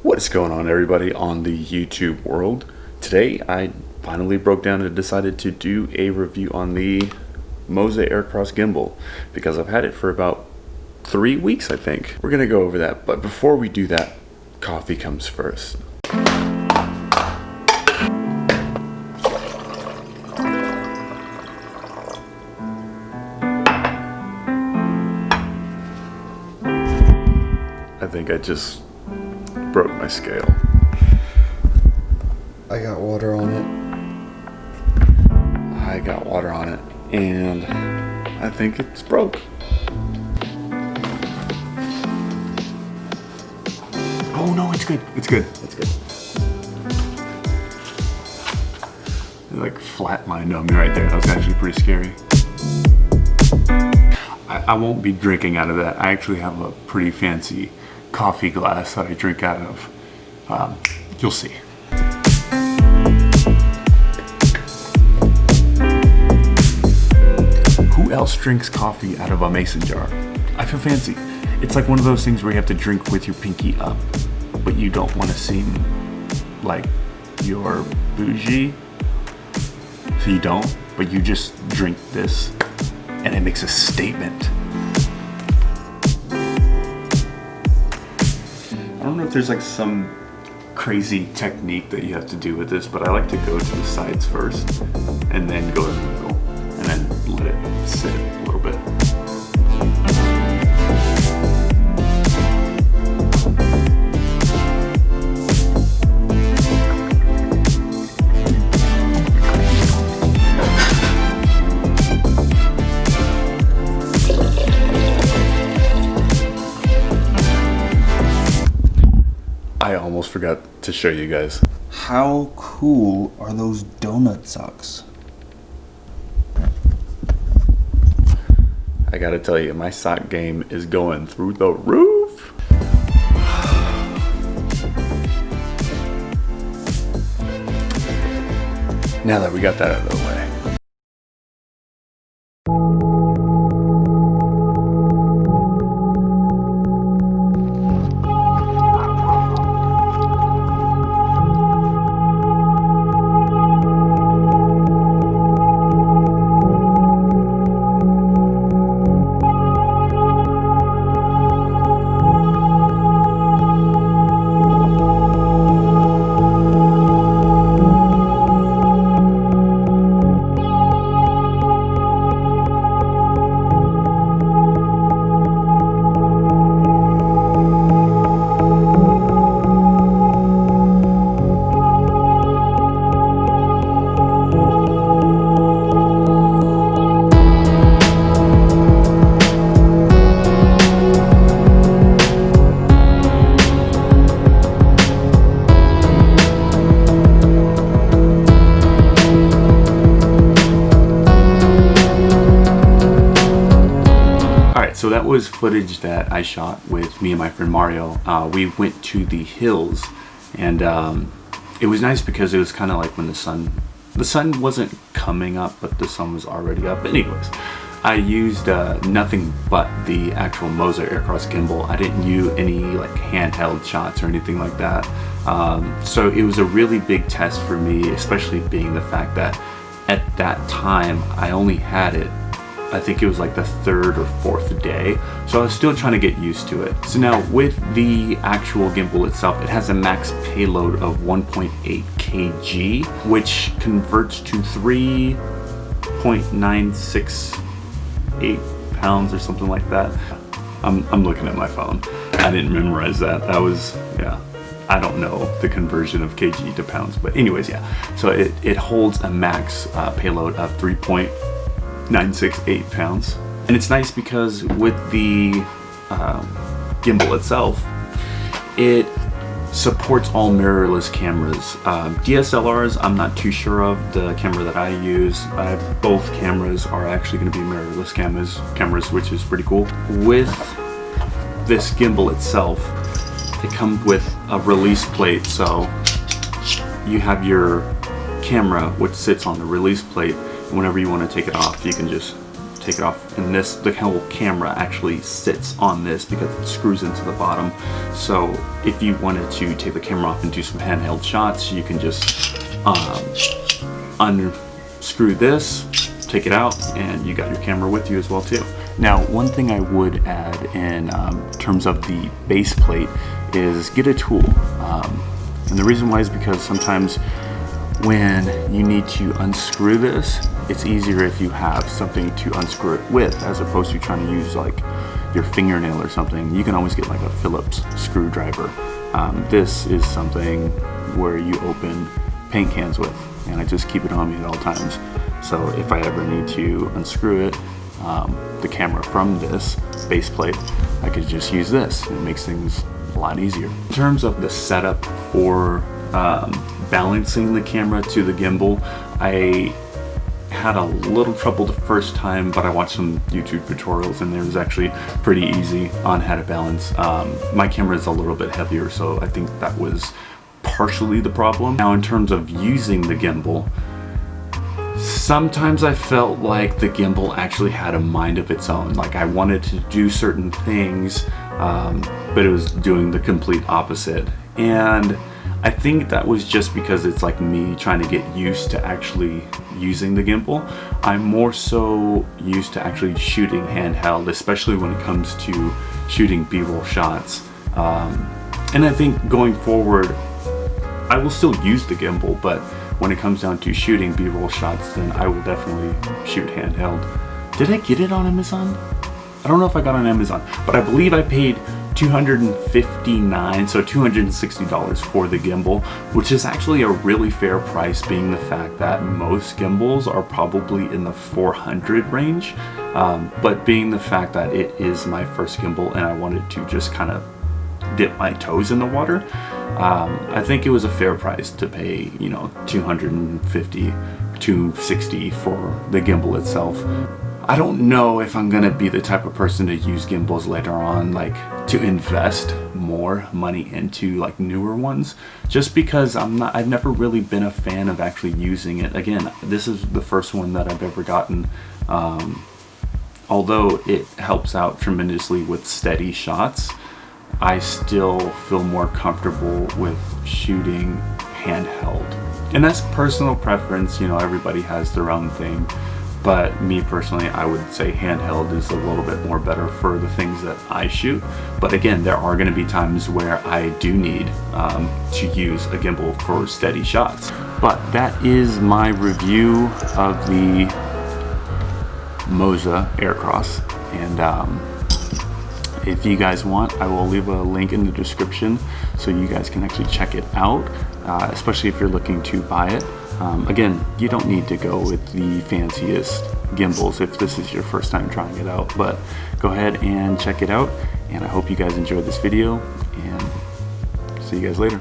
What is going on, everybody on the YouTube world? Today I finally broke down and decided to do a review on the Moza Aircross gimbal because I've had it for about 3 weeks, I think. We're gonna go over that, but before we do that, coffee comes first. I think I just broke my scale. I got water on it. I got water on it, and I think it's broke. Oh no, it's good. It's good. It's good. It like flatlined on me right there. That was actually pretty scary. I won't be drinking out of that. I actually have a pretty fancy coffee glass that I drink out of. You'll see. Who else drinks coffee out of a mason jar? I feel fancy. It's like one of those things where you have to drink with your pinky up, but you don't want to seem like you're bougie. So you don't, but you just drink this and it makes a statement. I don't know if there's like some crazy technique that you have to do with this, but I like to go to the sides first and then go to the middle and then let it sit a little bit. I almost forgot to show you guys. How cool are those donut socks? I gotta tell you, my sock game is going through the roof. Now that we got that out of the way. So that was footage that I shot with me and my friend Mario. We went to the hills, and it was nice because it was kind of like when the sun wasn't coming up, but the sun was already up. But anyways, I used nothing but the actual Moza Aircross gimbal. I didn't use any like handheld shots or anything like that. So it was a really big test for me, especially being the fact that at that time I only had it, I think it was like the 3rd or 4th day, so I was still trying to get used to it. So now with the actual gimbal itself, it has a max payload of 1.8 kg, which converts to 3.968 pounds or something like that. I'm looking at my phone. I didn't memorize that. That was, yeah. I don't know the conversion of kg to pounds, but anyways, yeah. So it holds a max payload of 3.968 pounds. And it's nice because with the gimbal itself, it supports all mirrorless cameras. DSLRs, I'm not too sure of. The camera that I use, both cameras are actually going to be mirrorless cameras, which is pretty cool. With this gimbal itself, it comes with a release plate, so you have your camera which sits on the release plate, and whenever you want to take it off, you can just take it off. And the whole camera actually sits on this because it screws into the bottom. So if you wanted to take the camera off and do some handheld shots, you can just unscrew this, take it out, and you got your camera with you as well too. Now, one thing I would add in terms of the base plate is get a tool. And the reason why is because sometimes when you need to unscrew this, it's easier if you have something to unscrew it with, as opposed to trying to use like your fingernail or something. You can always get like a Phillips screwdriver. This is something where you open paint cans with, and I just keep it on me at all times. So if I ever need to unscrew it, the camera from this base plate, I could just use this. It makes things a lot easier. In terms of the setup for balancing the camera to the gimbal, I had a little trouble the first time, but I watched some YouTube tutorials and it was actually pretty easy on how to balance. My camera is a little bit heavier, so I think that was partially the problem. Now, in terms of using the gimbal, sometimes I felt like the gimbal actually had a mind of its own. Like I wanted to do certain things, but it was doing the complete opposite. And I think that was just because it's like me trying to get used to actually using the gimbal. I'm more so used to actually shooting handheld, especially when it comes to shooting B-roll shots. And I think going forward, I will still use the gimbal, but when it comes down to shooting B-roll shots, then I will definitely shoot handheld. Did I get it on Amazon? I don't know if I got it on Amazon, but I believe I paid $259, so $260 for the gimbal, which is actually a really fair price, being the fact that most gimbals are probably in the $400 range. But being the fact that it is my first gimbal and I wanted to just kind of dip my toes in the water, I think it was a fair price to pay, you know, $250, $260 for the gimbal itself. I don't know if I'm gonna be the type of person to use gimbals later on, like to invest more money into like newer ones, just because I've never really been a fan of actually using it. Again, this is the first one that I've ever gotten. Although it helps out tremendously with steady shots, I still feel more comfortable with shooting handheld. And that's personal preference, you know, everybody has their own thing. But me personally, I would say handheld is a little bit more better for the things that I shoot. But again, there are going to be times where I do need to use a gimbal for steady shots. But that is my review of the Moza Aircross. And if you guys want, I will leave a link in the description so you guys can actually check it out, especially if you're looking to buy it. Again, you don't need to go with the fanciest gimbals if this is your first time trying it out, but go ahead and check it out, and I hope you guys enjoyed this video, and see you guys later.